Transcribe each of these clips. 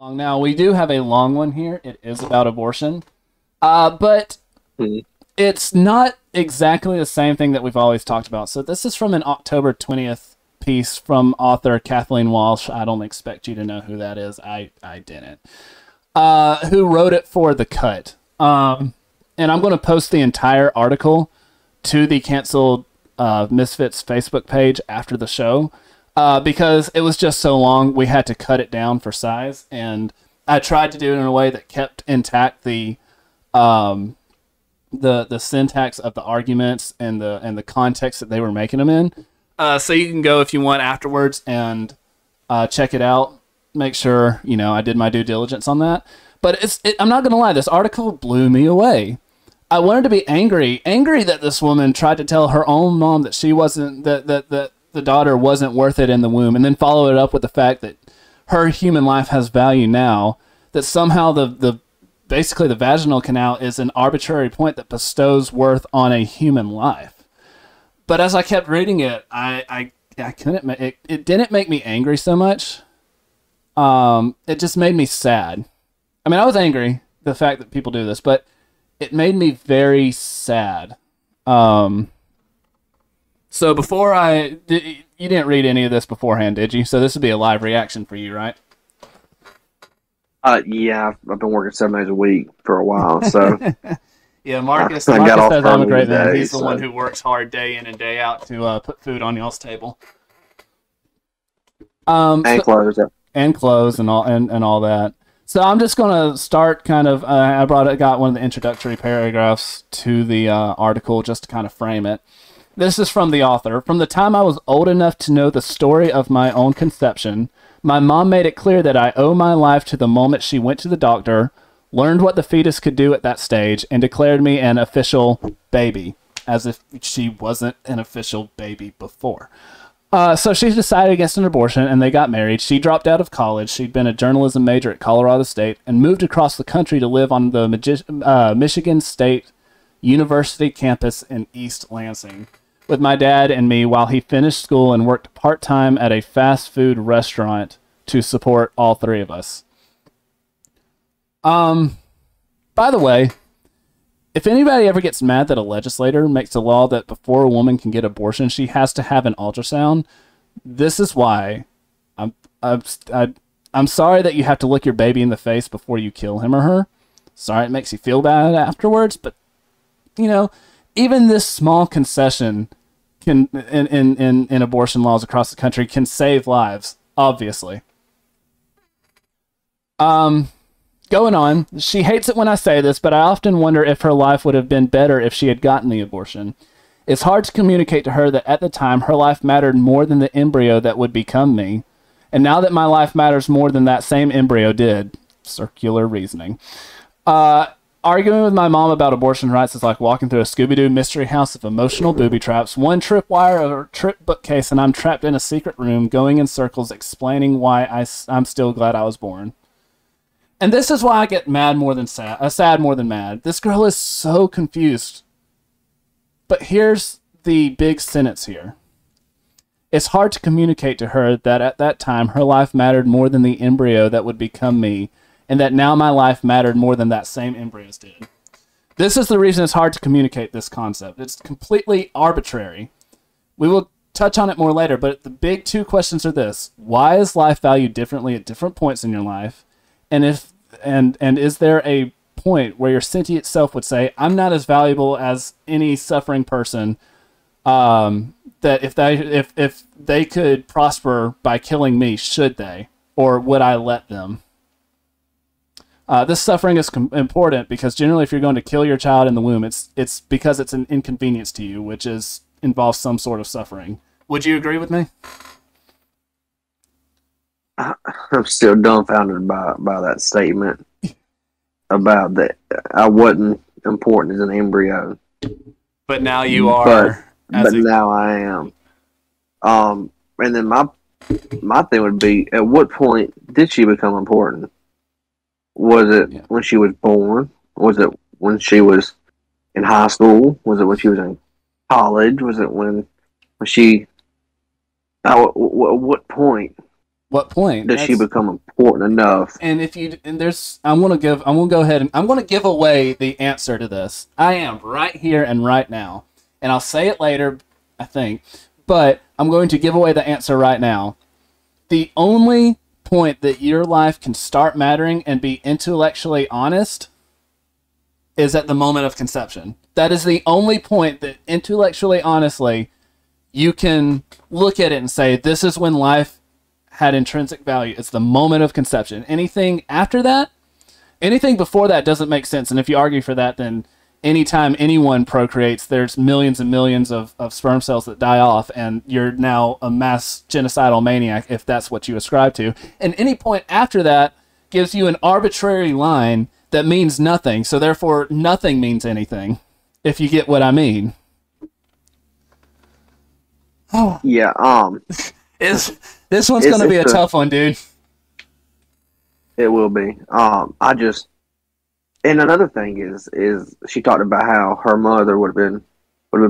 Now, we do have a long one here. It is about abortion. But Mhm. it's not exactly the same thing that we've always talked about. So this is from an October 20th piece from author Kathleen Walsh. I don't expect you to know who that is. I didn't. Who wrote it for The Cut. And I'm going to post the entire article to the canceled Misfits Facebook page after the show. Because it was just so long, we had to cut it down for size, and I tried to do it in a way that kept intact the syntax of the arguments and the context that they were making them in. So you can go if you want afterwards and check it out. Make sure I did my due diligence on that. But I'm not gonna lie, this article blew me away. I wanted to be angry that this woman tried to tell her own mom that she wasn't that the daughter wasn't worth it in the womb, and then follow it up with the fact that her human life has value now, that somehow the basically the vaginal canal is an arbitrary point that bestows worth on a human life. But as I kept reading it, I couldn't it didn't make me angry so much. It just made me sad. I mean, I was angry the fact that people do this, but it made me very sad. So you didn't read any of this beforehand, did you? So this would be a live reaction for you, right? Yeah, I've been working 7 days a week for a while, so Yeah, Marcus I got off says I'm a great early man. today, He's the so. one who works hard day in and day out to put food on y'all's table. And close. And clothes and all that. So I'm just gonna start kind of. Got one of the introductory paragraphs to the article just to kind of frame it. This is from the author. From the time I was old enough to know the story of my own conception, my mom made it clear that I owe my life to the moment she went to the doctor, learned what the fetus could do at that stage, and declared me an official baby, as if she wasn't an official baby before. So she decided against an abortion, and they got married. She dropped out of college. She'd been a journalism major at Colorado State and moved across the country to live on the Michigan State University campus in East Lansing with my dad and me while he finished school and worked part-time at a fast food restaurant to support all three of us. By the way, if anybody ever gets mad that a legislator makes a law that before a woman can get abortion, she has to have an ultrasound, this is why. I'm sorry that you have to look your baby in the face before you kill him or her. Sorry it makes you feel bad afterwards, but even this small concession can in abortion laws across the country can save lives, obviously. Going on, she hates it when I say this, but I often wonder if her life would have been better if she had gotten the abortion. It's hard to communicate to her that at the time her life mattered more than the embryo that would become me, and now that my life matters more than that same embryo did. Circular reasoning. Arguing with my mom about abortion rights is like walking through a Scooby-Doo mystery house of emotional booby traps, one tripwire or trip bookcase, and I'm trapped in a secret room going in circles explaining why I'm still glad I was born. And this is why I get mad more than sad more than mad. This girl is so confused. But here's the big sentence here. It's hard to communicate to her that at that time her life mattered more than the embryo that would become me, and that now my life mattered more than that same embryo's did. This is the reason it's hard to communicate this concept. It's completely arbitrary. We will touch on it more later, but the big two questions are this. Why is life valued differently at different points in your life? And is there a point where your sentient self would say, I'm not as valuable as any suffering person, that if they could prosper by killing me, should they? Or would I let them? This suffering is important because generally if you're going to kill your child in the womb, it's because it's an inconvenience to you, which involves some sort of suffering. Would you agree with me? I'm still dumbfounded by that statement about that I wasn't important as an embryo. But now you are. But now I am. And then my thing would be, at what point did she become important? Was it when she was born? Was it when she was in high school? Was it when she was in college? Was it when she... At what point What point? does she become important enough? And if you and there's, I'm gonna go ahead and I'm gonna give away the answer to this. I am right here and right now, and I'll say it later, I think, but I'm going to give away the answer right now. The only point that your life can start mattering and be intellectually honest is at the moment of conception. That is the only point that intellectually honestly you can look at it and say, this is when life had intrinsic value. It's the moment of conception. Anything after that, anything before that doesn't make sense. And if you argue for that, then anytime anyone procreates, there's millions and millions of sperm cells that die off, and you're now a mass genocidal maniac if that's what you ascribe to. And any point after that gives you an arbitrary line that means nothing, so therefore nothing means anything, if you get what I mean. Oh. Yeah, this one's going to be a tough one, dude. It will be. And another thing is she talked about how her mother would have been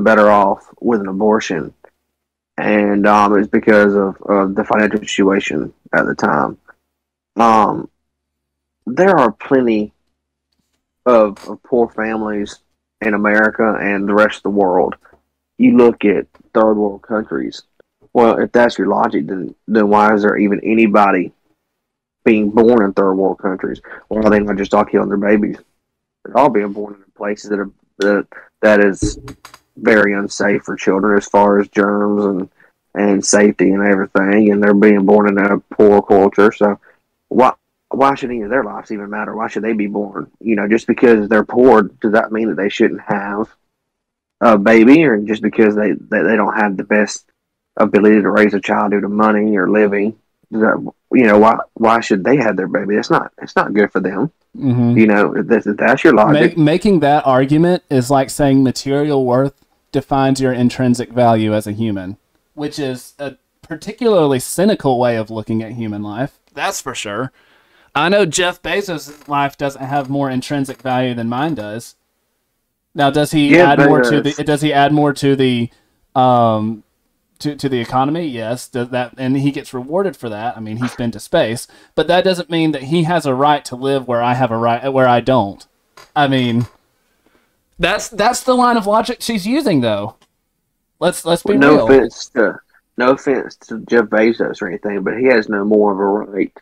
better off with an abortion, and it's because of the financial situation at the time. There are plenty of poor families in America and the rest of the world. You look at third world countries. Well, if that's your logic, then why is there even anybody being born in third world countries? Why are they not just all killing their babies? They're all being born in places that is very unsafe for children as far as germs and safety and everything, and they're being born in a poor culture. So why should any of their lives even matter? Why should they be born? Just because they're poor, does that mean that they shouldn't have a baby, or just because they don't have the best ability to raise a child due to money or living? Does that, why should they have their baby? It's not good for them. Mm-hmm. That's your logic. Making that argument is like saying material worth defines your intrinsic value as a human, which is a particularly cynical way of looking at human life. That's for sure. I know Jeff Bezos' life doesn't have more intrinsic value than mine does. Now, does he add more to the? Does he add more to the to the economy? Yes. Does that, and he gets rewarded for that. I mean, he's been to space, but that doesn't mean that he has a right to live where I have a right where I don't. I mean, that's the line of logic she's using, though. Let's be real. No offense to Jeff Bezos or anything, but he has no more of a right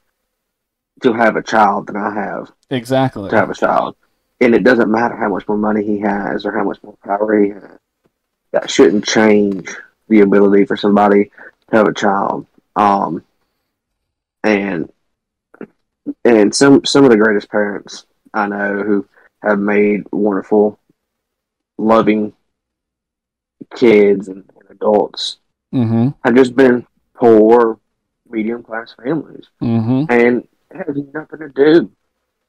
to have a child than I have. Exactly. To have a child. And it doesn't matter how much more money he has or how much more power he has. That shouldn't change the ability for somebody to have a child. And some of the greatest parents I know who have made wonderful, loving kids and adults mm-hmm. have just been poor, medium-class families. Mm-hmm. And it has nothing to do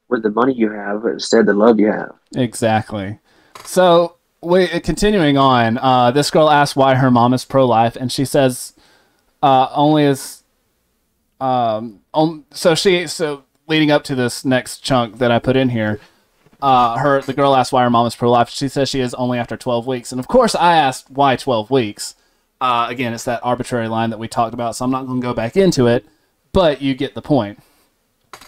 with the money you have, but instead the love you have. Exactly. So, continuing on, this girl asks why her mom is pro-life, and she says only as so leading up to this next chunk that I put in here, the girl asked why her mom is pro-life. She says she is only after 12 weeks, and of course I asked why 12 weeks. Again, it's that arbitrary line that we talked about, so I'm not going to go back into it, but you get the point.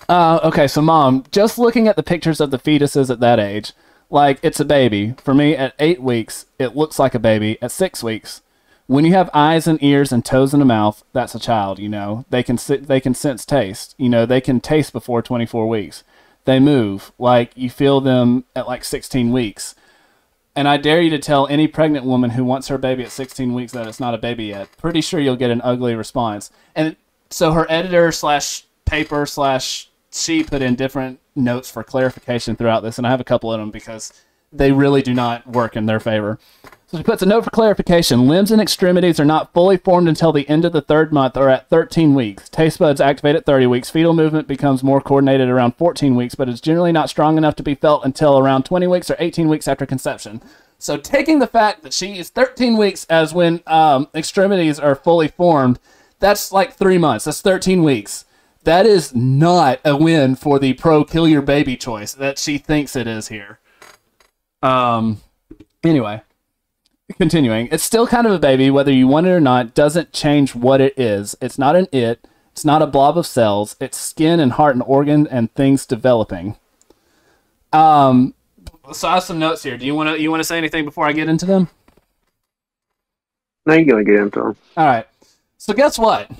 Okay, so Mom, just looking at the pictures of the fetuses at that age, like, it's a baby. For me, at 8 weeks, it looks like a baby. At 6 weeks, when you have eyes and ears and toes and a mouth, that's a child, They can sense taste. They can taste before 24 weeks. They move. Like, you feel them at, like, 16 weeks. And I dare you to tell any pregnant woman who wants her baby at 16 weeks that it's not a baby yet. Pretty sure you'll get an ugly response. And so her editor / paper / she put in different notes for clarification throughout this, and I have a couple of them because they really do not work in their favor. So she puts a note for clarification. Limbs and extremities are not fully formed until the end of the 3rd month or at 13 weeks. Taste buds activate at 30 weeks. Fetal movement becomes more coordinated around 14 weeks, but is generally not strong enough to be felt until around 20 weeks or 18 weeks after conception. So taking the fact that she is 13 weeks as when extremities are fully formed, that's like 3 months. That's 13 weeks. That is not a win for the pro-kill your baby choice that she thinks it is here. Anyway, continuing. It's still kind of a baby, whether you want it or not, doesn't change what it is. It's not an it. It's not a blob of cells. It's skin and heart and organ and things developing. So I have some notes here. Do you want to say anything before I get into them? Now you're going to get into them. All right. So guess what?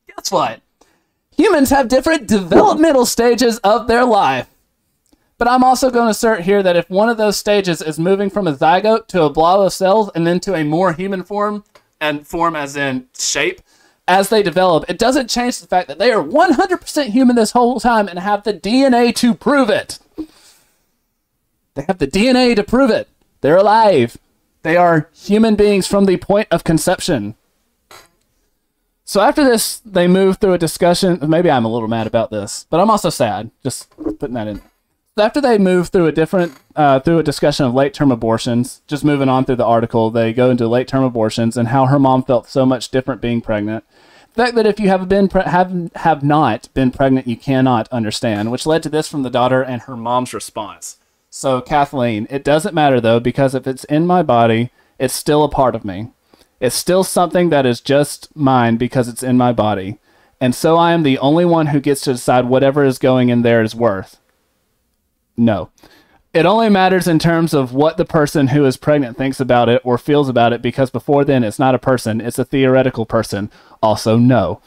Guess what? Humans have different developmental stages of their life. But I'm also going to assert here that if one of those stages is moving from a zygote to a blob of cells and then to a more human form, and form as in shape, as they develop, it doesn't change the fact that they are 100% human this whole time and have the DNA to prove it. They have the DNA to prove it. They're alive. They are human beings from the point of conception. So after this, they move through a discussion. Maybe I'm a little mad about this, but I'm also sad. Just putting that in. So after they move through a discussion of late-term abortions, just moving on through the article, they go into late-term abortions and how her mom felt so much different being pregnant. The fact that if you have not been pregnant, you cannot understand, which led to this from the daughter and her mom's response. So Kathleen, it doesn't matter though, because if it's in my body, it's still a part of me. It's still something that is just mine because it's in my body. And so I am the only one who gets to decide whatever is going in there is worth. No. It only matters in terms of what the person who is pregnant thinks about it or feels about it, because before then it's not a person, it's a theoretical person. Also, no.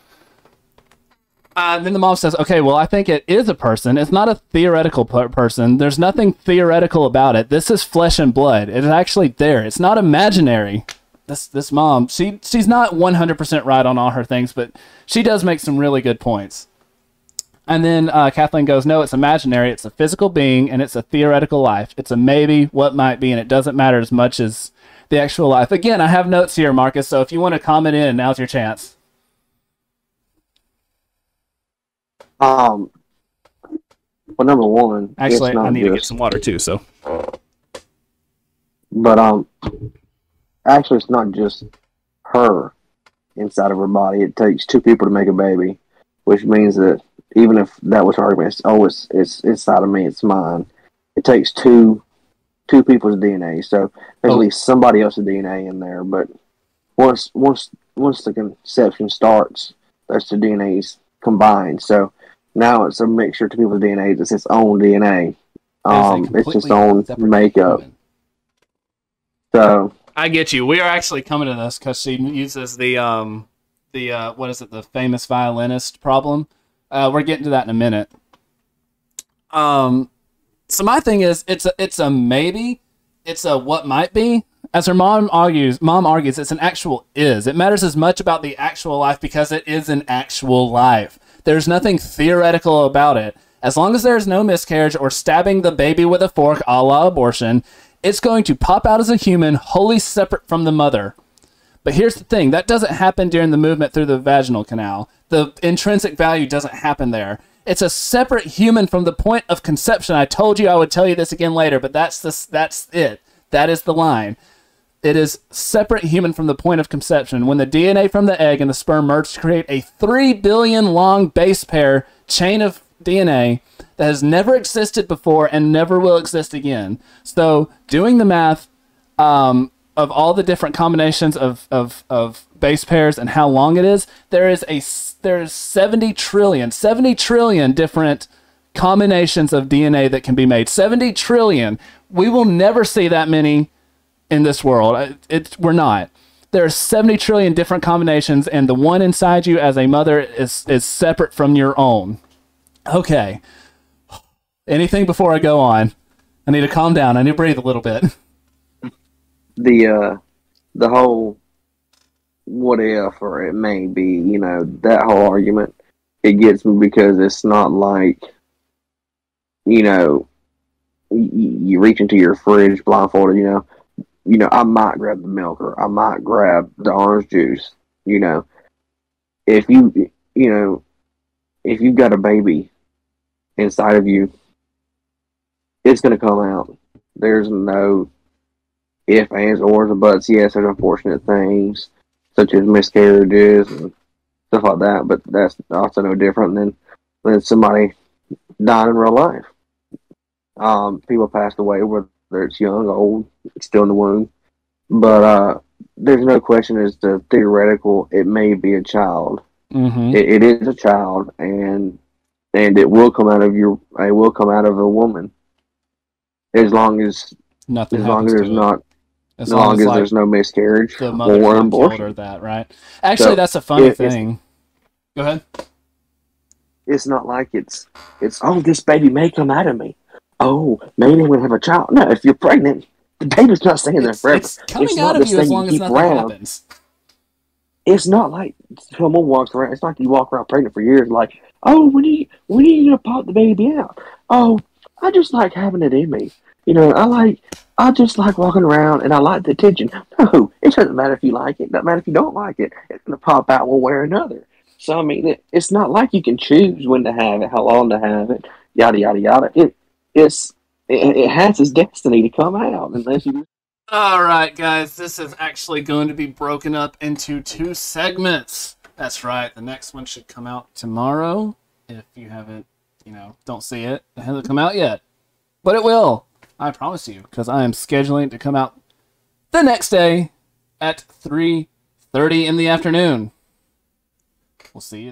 Then the mom says, okay, well, I think it is a person. It's not a theoretical person. There's nothing theoretical about it. This is flesh and blood. It is actually there. It's not imaginary. This mom, she's not 100% right on all her things, but she does make some really good points. And then Kathleen goes, no, it's imaginary. It's a physical being, and it's a theoretical life. It's a maybe, what might be, and it doesn't matter as much as the actual life. Again, I have notes here, Marcus, so if you want to comment in, now's your chance. Well, number one, actually, I need to get some water too. So, but actually, it's not just her inside of her body. It takes two people to make a baby, which means that even if that was her argument, it's inside of me, it's mine. It takes two people's DNA, so there's at least somebody else's DNA in there. But once the conception starts, that's the DNA's combined. So now it's a mixture of two people's DNA. It's its own DNA. It's its own makeup. Human. So I get you. We are actually coming to this because she uses the what is it? The famous violinist problem. We're getting to that in a minute. So my thing is, it's a maybe, it's a what might be. As her mom argues, it's an actual is. It matters as much about the actual life because it is an actual life. There's nothing theoretical about it. As long as there's no miscarriage or stabbing the baby with a fork a la abortion, it's going to pop out as a human, wholly separate from the mother. But here's the thing, that doesn't happen during the movement through the vaginal canal. The intrinsic value doesn't happen there. It's a separate human from the point of conception. I told you I would tell you this again later, but that's it. That is the line. It is separate human from the point of conception. When the DNA from the egg and the sperm merge to create a 3 billion long base pair chain of DNA that has never existed before and never will exist again. So doing the math of all the different combinations of base pairs and how long it is, there's 70 trillion different combinations of DNA that can be made. 70 trillion. We will never see that many in this world. We're not. There are 70 trillion different combinations, and the one inside you as a mother is separate from your own. Okay. Anything before I go on? I need to calm down. I need to breathe a little bit. The whole what if or it may be, that whole argument, it gets me because it's not like, you reach into your fridge blindfolded, I might grab the milk or I might grab the orange juice, if you've got a baby inside of you, it's going to come out. There's no if, ands, ors, or buts. Yes, there's unfortunate things such as miscarriages and stuff like that, but that's also no different than somebody dying in real life. People passed away, whether it's young, old, still in the womb. But there's no question as to theoretical, it may be a child. Mm-hmm. It is a child, and it will come out of it will come out of a woman as long as Nothing happens there's to it. not As as long long as, as like, there's no miscarriage the mother's or not killed or abortion. that, right? Actually, So that's a funny thing. Go ahead. it's not like it's oh, this baby may come out of me. Oh, maybe I'm gonna have a child. No, if you're pregnant, the baby's not staying there forever. It's coming It's out not of this you as thing you long as keep nothing around. happens. It's not like someone walks around. It's like you walk around pregnant for years. Like, oh, when are you gonna pop the baby out? Oh, I just like having it in me. You know, I just like walking around and I like the attention. No, it doesn't matter if you like it. It doesn't matter if you don't like it. It's gonna pop out one way or another. So I mean, it's not like you can choose when to have it, how long to have it, yada yada yada. It has its destiny to come out unless you. All right, guys, this is actually going to be broken up into 2 segments. That's right. The next one should come out tomorrow. If you haven't, don't see it, it hasn't come out yet. But it will. I promise you, because I am scheduling it to come out the next day at 3:30 in the afternoon. We'll see you then.